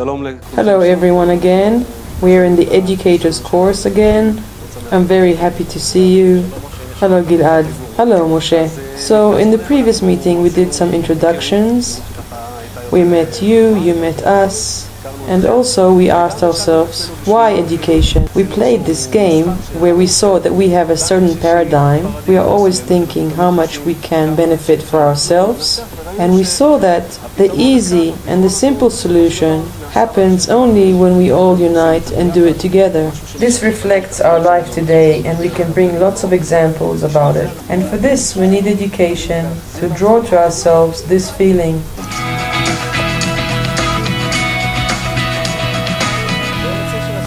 Hello everyone again. We are in the educators course again. I'm very happy to see you. Hello Gilad. Hello Moshe. So in the previous meeting we did some introductions. We met you, you met us. And also we asked ourselves, why education? We played this game where we saw that we have a certain paradigm. We are always thinking how much we can benefit for ourselves. And we saw that the easy and the simple solution happens only when we all unite and do it together. This reflects our life today, and we can bring lots of examples about it. And for this we need education to draw to ourselves this feeling.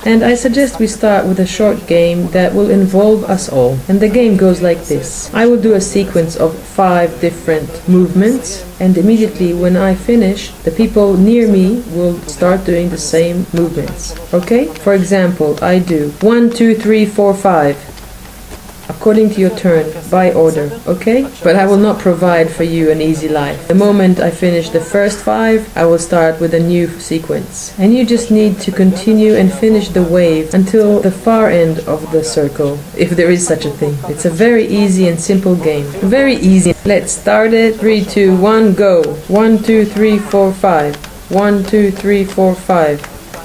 And I suggest we start with a short game that will involve us all. And the game goes like this. I will do a sequence of 5 different movements, and immediately when I finish, the people near me will start doing the same movements. Okay? For example, I do 1, 2, 3, 4, 5. According to your turn, by order, okay? But I will not provide for you an easy life. The moment I finish the first 5, I will start with a new sequence. And you just need to continue and finish the wave until the far end of the circle, if there is such a thing. It's a very easy and simple game. Very easy. Let's start it. 3, 2, 1, go. 1, 2, 3, 4, 5. 1, 2, 3, 4, 5.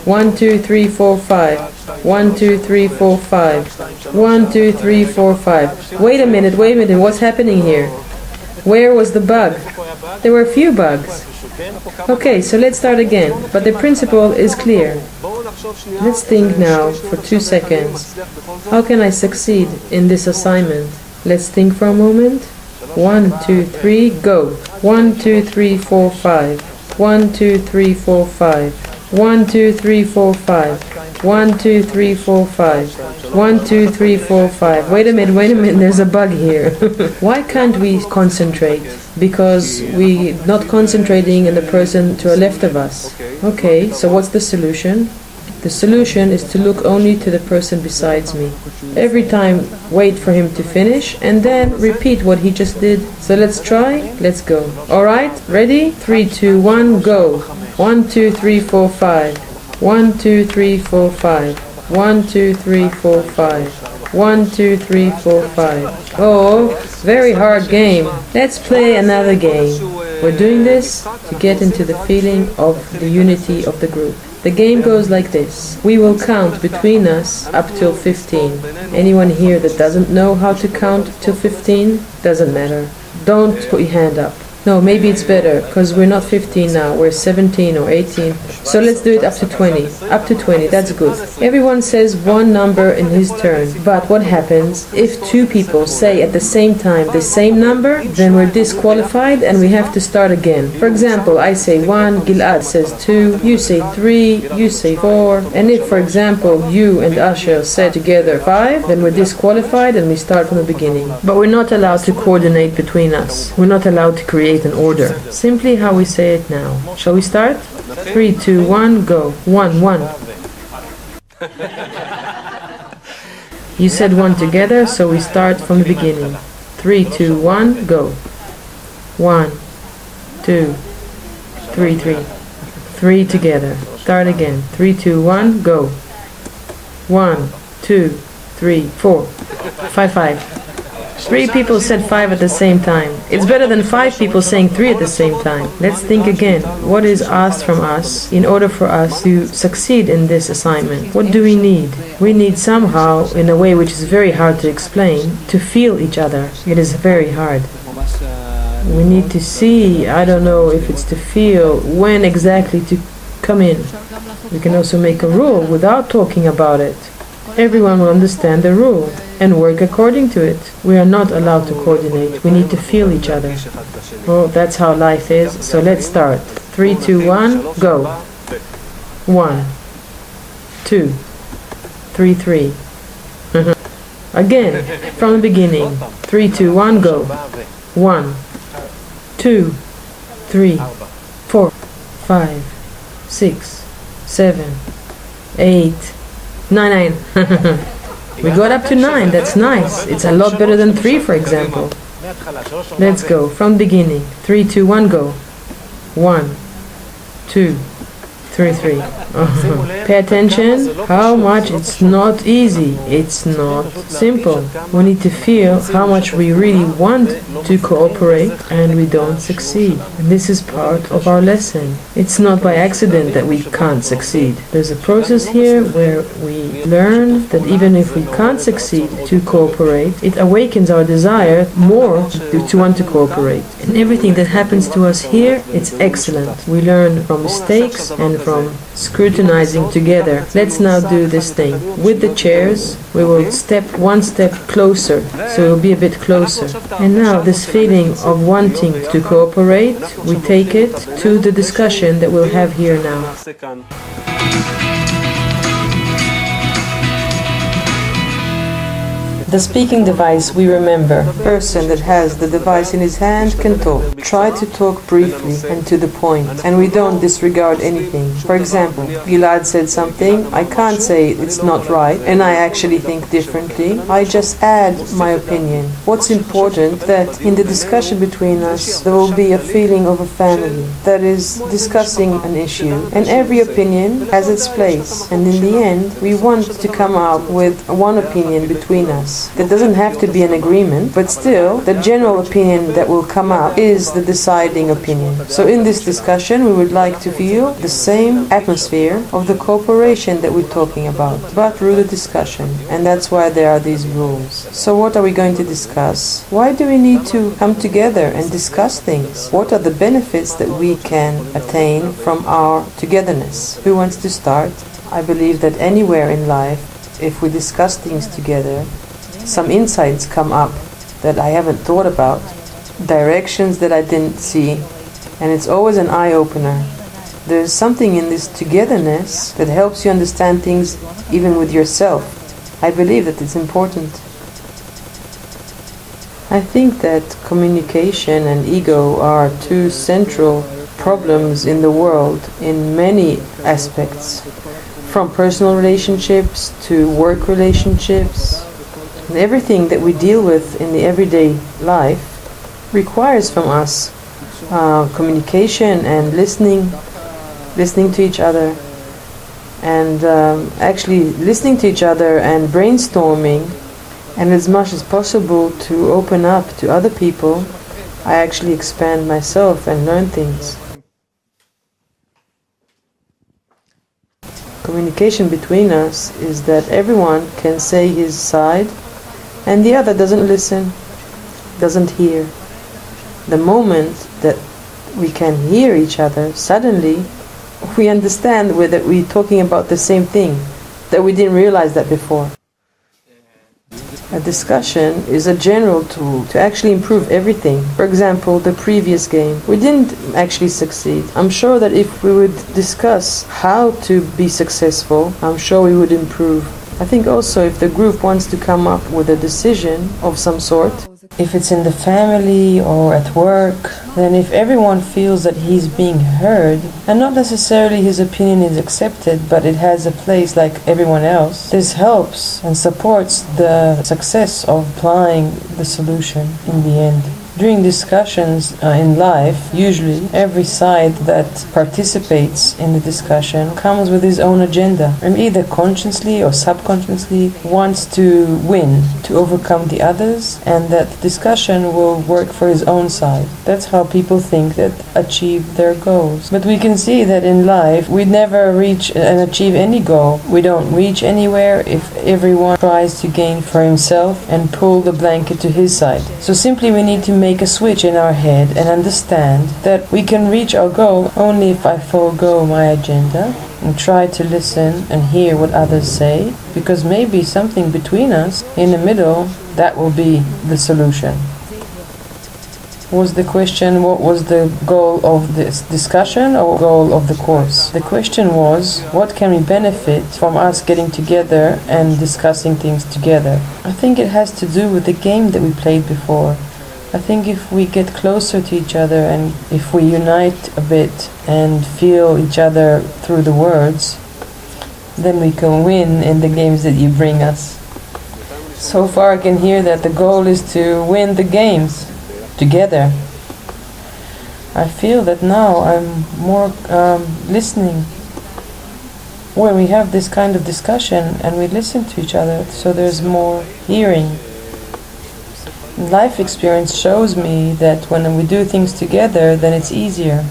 1, 2, 3, 4, 5. 1, 2, 3, 4, 5. 1, 2, 3, 4, 5. Wait a minute, what's happening here? Where was the bug? There were a few bugs. Okay, so let's start again, but the principle is clear. Let's think now for 2 seconds. How can I succeed in this assignment? Let's think for a moment. 1, 2, 3, go. 1, 2, 3, 4, 5. 1, 2, 3, 4, 5. 1, 2, 3, 4, 5. 1, 2, 3, 4, 5. 1, 2, 3, 4, 5. Wait a minute, there's a bug here. Why can't we concentrate? Because we're not concentrating on the person to the left of us. Okay, so what's the solution? The solution is to look only to the person besides me. Every time, wait for him to finish and then repeat what he just did. So let's try. Let's go. Alright, ready? 3, 2, 1, go. 1, 2, 3, 4, 5. 1, 2, 3, 4, 5. 1, 2, 3, 4, 5. 1, 2, 3, 4, 5. Oh, very hard game. Let's play another game. We're doing this to get into the feeling of the unity of the group. The game goes like this. We will count between us up till 15. Anyone here that doesn't know how to count till 15? Doesn't matter. Don't put your hand up. No, maybe it's better, because we're not 15 now, we're 17 or 18. So let's do it up to 20. Up to 20, that's good. Everyone says one number in his turn. But what happens if 2 people say at the same time the same number? Then we're disqualified and we have to start again. For example, I say 1, Gilad says 2, you say 3, you say 4. And if, for example, you and Asher said together 5, then we're disqualified and we start from the beginning. But we're not allowed to coordinate between us. We're not allowed to create an order. Simply how we say it now. Shall we start? 3, 2, 1, go. 1, 1. You said 1 together, so we start from the beginning. 3, 2, 1, go. 1, 2, 3, 3. 3 together. Start again. 3, 2, 1, go. 1, 2, 3, 4. 5, 5. 3 people said 5 at the same time. It's better than 5 people saying 3 at the same time. Let's think again. What is asked from us in order for us to succeed in this assignment? What do we need? We need somehow, in a way which is very hard to explain, to feel each other. It is very hard. We need to see, I don't know if it's to feel, when exactly to come in. We can also make a rule without talking about it. Everyone will understand the rule and work according to it. We are not allowed to coordinate. We need to feel each other. Well, that's how life is. So let's start. 3, 2, 1, go. 1, 2, 3, 3. Again, from the beginning. 3, 2, 1, go. 1, 2, 3, 4, 5, 6, 7, 8, 9. We got up to 9, that's nice. It's a lot better than 3, for example. Let's go, from beginning. 3, 2, 1, go. 1, 2, 3. Pay attention how much it's not easy. It's not simple. We need to feel how much we really want to cooperate and we don't succeed. And this is part of our lesson. It's not by accident that we can't succeed. There's a process here where we learn that even if we can't succeed to cooperate, it awakens our desire more to want to cooperate. And everything that happens to us here, it's excellent. We learn from mistakes and from scrutinizing together. Let's now do this thing. With the chairs, we will step one step closer, so we'll be a bit closer. And now this feeling of wanting to cooperate, we take it to the discussion that we'll have here now. The speaking device we remember. The person that has the device in his hand can talk. Try to talk briefly and to the point, and we don't disregard anything. For example, Gilad said something, I can't say it's not right, and I actually think differently. I just add my opinion. What's important that in the discussion between us, there will be a feeling of a family that is discussing an issue, and every opinion has its place. And in the end, we want to come out with one opinion between us. There doesn't have to be an agreement, but still, the general opinion that will come out is the deciding opinion. So in this discussion, we would like to feel the same atmosphere of the cooperation that we're talking about, but through the discussion. And that's why there are these rules. So what are we going to discuss? Why do we need to come together and discuss things? What are the benefits that we can attain from our togetherness? Who wants to start? I believe that anywhere in life, if we discuss things together, some insights come up that I haven't thought about, directions that I didn't see, and it's always an eye-opener. There's something in this togetherness that helps you understand things even with yourself. I believe that it's important. I think that communication and ego are two central problems in the world in many aspects, from personal relationships to work relationships. And everything that we deal with in the everyday life requires from us communication and listening to each other, and actually listening to each other and brainstorming, and as much as possible to open up to other people. I actually expand myself and learn things. Communication between us is that everyone can say his side, and the other doesn't listen, doesn't hear. The moment that we can hear each other, suddenly we understand that we're talking about the same thing, that we didn't realize that before. A discussion is a general tool to actually improve everything. For example, the previous game, we didn't actually succeed. I'm sure that if we would discuss how to be successful, I'm sure we would improve. I think also if the group wants to come up with a decision of some sort, if it's in the family or at work, then if everyone feels that he's being heard, and not necessarily his opinion is accepted, but it has a place like everyone else, this helps and supports the success of applying the solution in the end. During discussions in life, usually every side that participates in the discussion comes with his own agenda, and either consciously or subconsciously wants to win, to overcome the others, and that the discussion will work for his own side. That's how people think that achieve their goals. But we can see that in life we never reach and achieve any goal. We don't reach anywhere if everyone tries to gain for himself and pull the blanket to his side. So simply we need to make a switch in our head and understand that we can reach our goal only if I forego my agenda and try to listen and hear what others say, because maybe something between us in the middle, that will be the solution. Was the question, what was the goal of this discussion or goal of the course? The question was, what can we benefit from us getting together and discussing things together? I think it has to do with the game that we played before. I think if we get closer to each other and if we unite a bit and feel each other through the words, then we can win in the games that you bring us. So far I can hear that the goal is to win the games together. I feel that now I'm more listening when we have this kind of discussion and we listen to each other, so there's more hearing. Life experience shows me that when we do things together, then it's easier.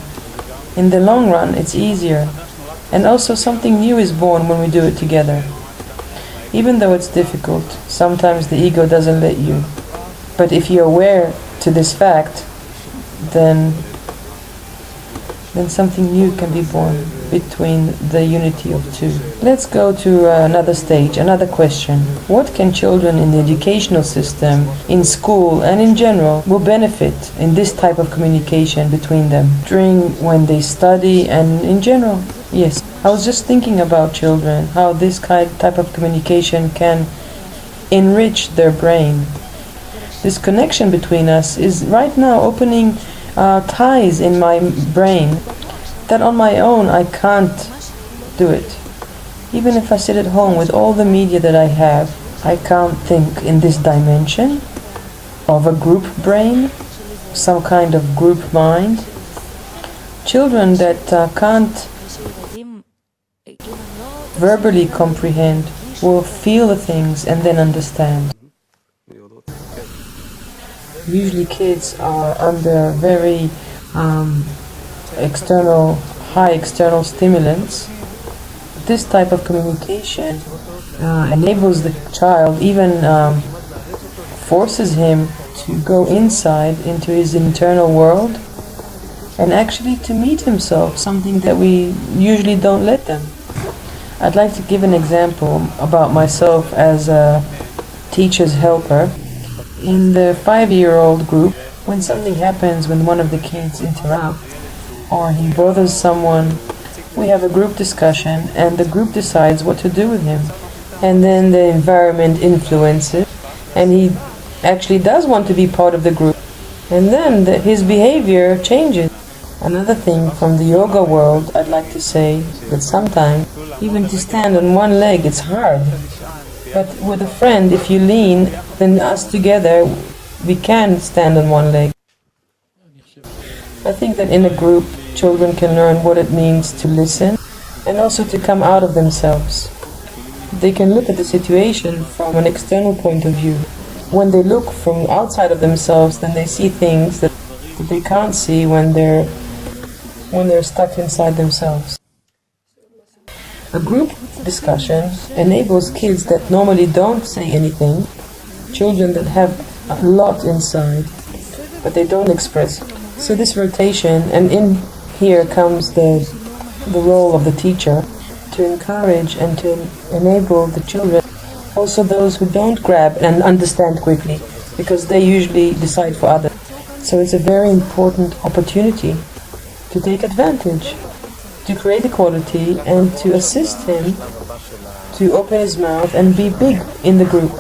In the long run, it's easier. And also something new is born when we do it together. Even though it's difficult, sometimes the ego doesn't let you. But if you're aware to this fact, then something new can be born between the unity of two. Let's go to another stage, another question. What can children in the educational system, in school and in general, will benefit in this type of communication between them during when they study and in general? Yes, I was just thinking about children, how this type of communication can enrich their brain. This connection between us is right now opening ties in my brain that on my own I can't do it. Even if I sit at home with all the media that I have, I can't think in this dimension of a group brain, some kind of group mind. Children that can't verbally comprehend will feel the things and then understand. Usually kids are under very high external stimulants. This type of communication enables the child, even forces him to go inside into his internal world and actually to meet himself, something that we usually don't let them. I'd like to give an example about myself as a teacher's helper. In the 5-year-old group, when something happens, when one of the kids interrupts or he bothers someone, we have a group discussion and the group decides what to do with him. And then the environment influences and he actually does want to be part of the group. And then his behavior changes. Another thing from the yoga world, I'd like to say that sometimes even to stand on one leg, it's hard. But with a friend, if you lean, then us together, we can stand on one leg. I think that in a group, children can learn what it means to listen and also to come out of themselves. They can look at the situation from an external point of view. When they look from outside of themselves, then they see things that they can't see when they're stuck inside themselves. A group discussion enables kids that normally don't say anything, children that have a lot inside, but they don't express. So this rotation, and in here comes the role of the teacher, to encourage and to enable the children, also those who don't grab and understand quickly, because they usually decide for others. So it's a very important opportunity to take advantage, to create equality and to assist him to open his mouth and be big in the group.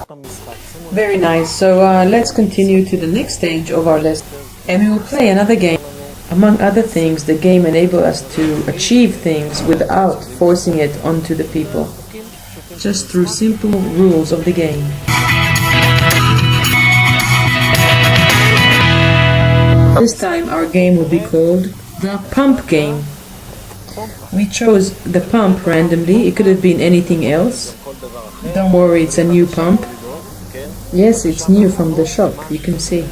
Very nice. So let's continue to the next stage of our lesson. And we will play another game. Among other things, the game enables us to achieve things without forcing it onto the people, just through simple rules of the game. This time our game will be called the pump game. We chose the pump randomly. It could have been anything else. Don't worry, it's a new pump. Yes, it's new from the shop, you can see.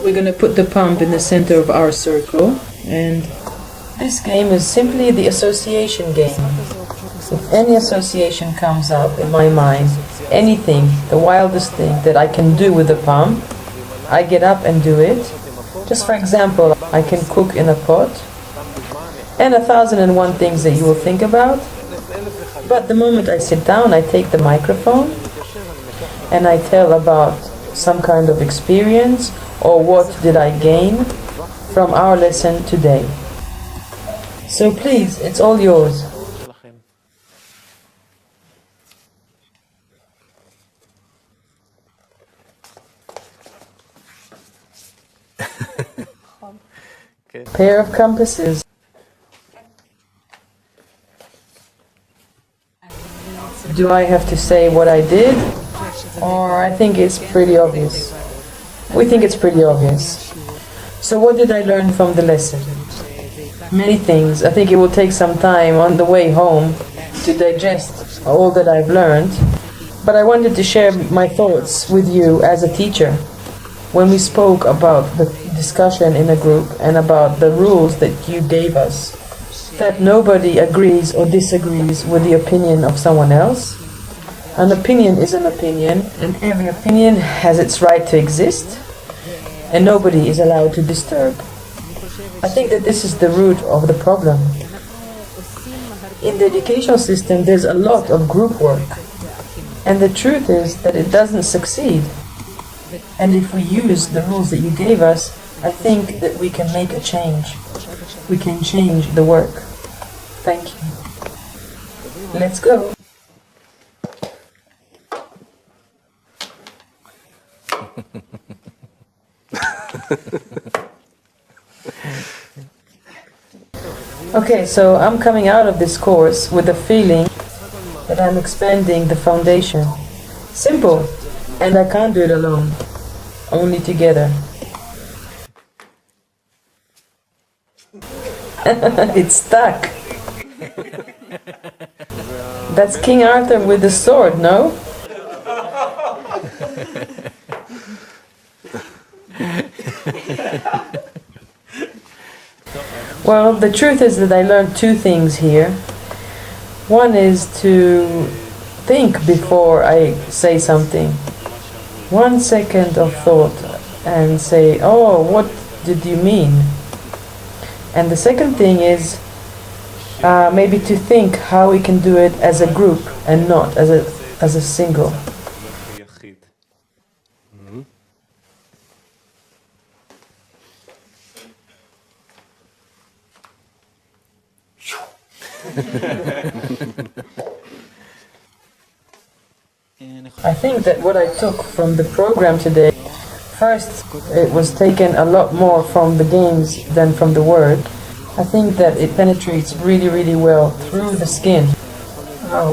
We're going to put the pump in the center of our circle, and this game is simply the association game. If any association comes up in my mind, anything, the wildest thing that I can do with the pump, I get up and do it. Just for example, I can cook in a pot, and 1,001 things that you will think about. But the moment I sit down, I take the microphone and I tell about some kind of experience or what did I gain from our lesson today. So please, it's all yours. Pair of compasses. Do I have to say what I did? Or I think it's pretty obvious. We think it's pretty obvious. So what did I learn from the lesson? Many things. I think it will take some time on the way home to digest all that I've learned, but I wanted to share my thoughts with you as a teacher. When we spoke about the discussion in a group and about the rules that you gave us, that nobody agrees or disagrees with the opinion of someone else. An opinion is an opinion, and every opinion has its right to exist, and nobody is allowed to disturb. I think that this is the root of the problem. In the educational system, there's a lot of group work, and the truth is that it doesn't succeed. And if we use the rules that you gave us, I think that we can make a change. We can change the work. Thank you. Let's go. Okay, so I'm coming out of this course with the feeling that I'm expanding the foundation. Simple, and I can't do it alone, only together. It's stuck. That's King Arthur with the sword, no? Well, the truth is that I learned two things here. One is to think before I say something. 1 second of thought and say, oh, what did you mean? And the second thing is maybe to think how we can do it as a group and not as a single. I think that what I took from the program today, first it was taken a lot more from the games than from the word. I think that it penetrates really, really well through the skin.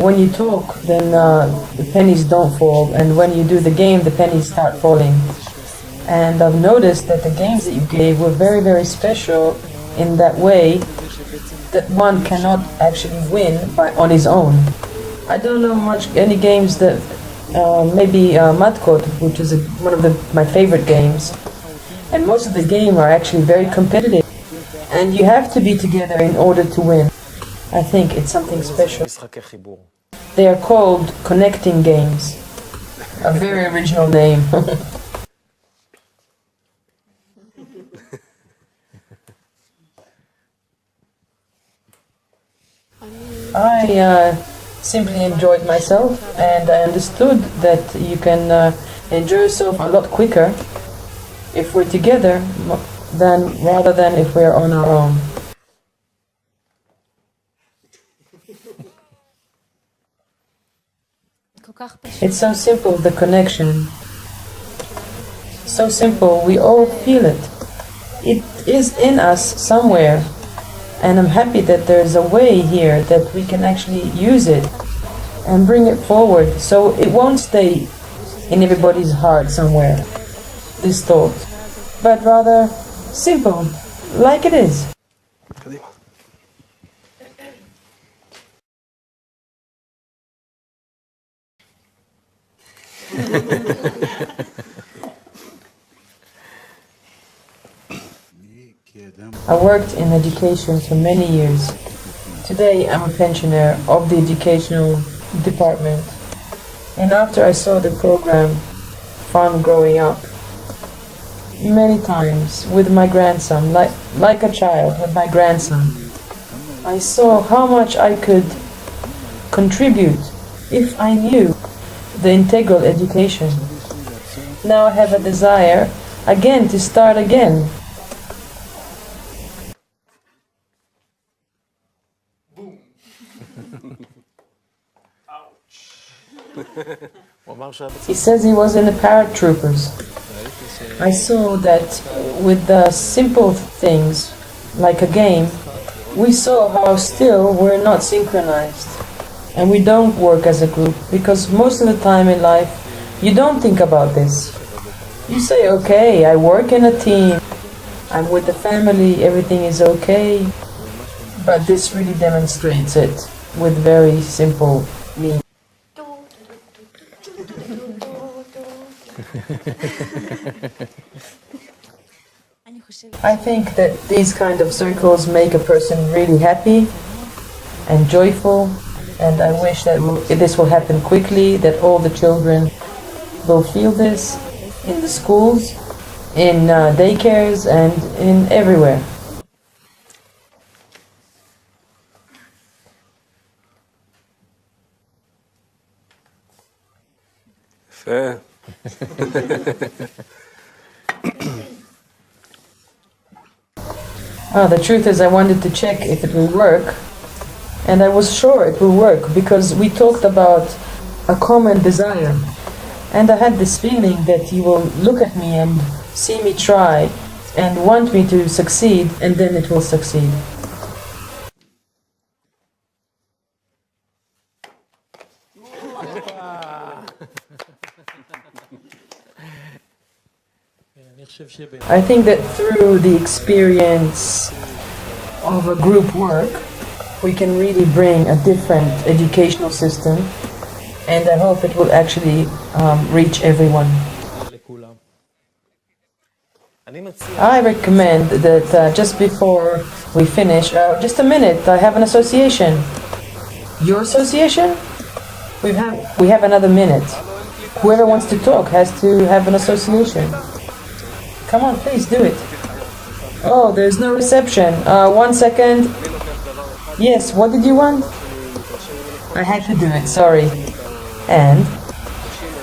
When you talk, then the pennies don't fall, and when you do the game, the pennies start falling. And I've noticed that the games that you gave were very, very special in that way that one cannot actually win on his own. I don't know any games that maybe Matkot, which is one of my favorite games, and most of the game are actually very competitive, and you have to be together in order to win. I think it's something special. They are called connecting games. A very original name. I simply enjoyed myself, and I understood that you can enjoy yourself a lot quicker if we're together rather than if we're on our own. It's so simple, the connection. So simple, we all feel it. It is in us somewhere. And I'm happy that there's a way here that we can actually use it and bring it forward, so it won't stay in everybody's heart somewhere, this thought, but rather simple, like it is. I worked in education for many years. Today I'm a pensioner of the educational department. And after I saw the program Fun Growing Up, many times with my grandson, like a child with my grandson, I saw how much I could contribute if I knew the integral education. Now I have a desire again to start again. He says he was in the paratroopers. I saw that with the simple things, like a game, we saw how still we're not synchronized. And we don't work as a group, because most of the time in life, you don't think about this. You say, okay, I work in a team, I'm with the family, everything is okay. But this really demonstrates it. with very simple means. I think that these kind of circles make a person really happy and joyful, and I wish that this will happen quickly, that all the children will feel this in the schools, in daycares and in everywhere. Fair. The truth is I wanted to check if it will work, and I was sure it will work because we talked about a common desire, and I had this feeling that you will look at me and see me try and want me to succeed, and then it will succeed. I think that through the experience of a group work, we can really bring a different educational system, and I hope it will actually reach everyone. I recommend that just before we finish, just a minute, I have an association. Your association? We have another minute. Whoever wants to talk has to have an association. Come on, please do it. Oh, there's no reception. 1 second. Yes, what did you want? I had to do it, sorry. And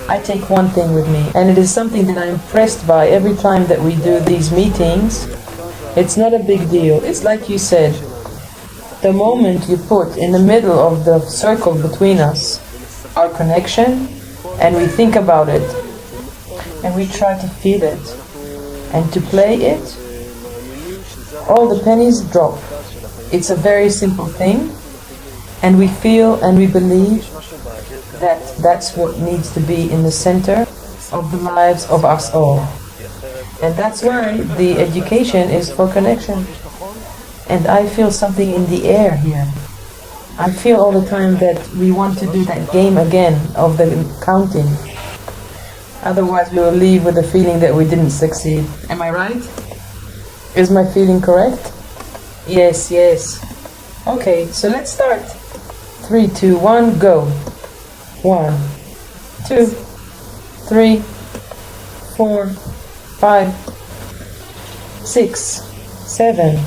I take one thing with me, and it is something that I'm impressed by every time that we do these meetings. It's not a big deal. It's like you said, the moment you put in the middle of the circle between us our connection, and we think about it, and we try to feel it, and to play it, all the pennies drop. It's a very simple thing, and we feel and we believe that that's what needs to be in the center of the lives of us all. And that's why the education is for connection. And I feel something in the air here. I feel all the time that we want to do that game again of the counting. Otherwise we will leave with the feeling that we didn't succeed. Am I right? Is my feeling correct? Yes, yes. Okay, so let's start. 3, 2, 1, go. 1, 2, 3, 4, 5, 6, 7,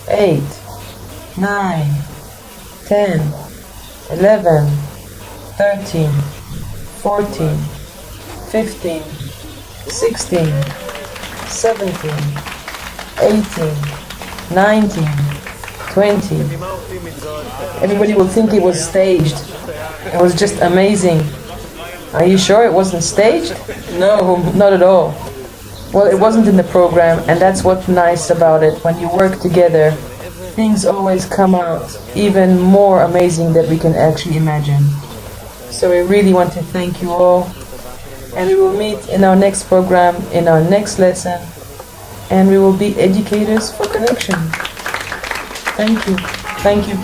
8, 9, 10, 11, 13, 14, 15, 16, 17, 18, 19, 20. Everybody will think it was staged. It was just amazing. Are you sure it wasn't staged? No, not at all. Well, it wasn't in the program, and that's what's nice about it. When you work together, things always come out even more amazing than we can actually imagine. So we really want to thank you all, and we will meet in our next program, in our next lesson, and we will be educators for connection. Thank you. Thank you.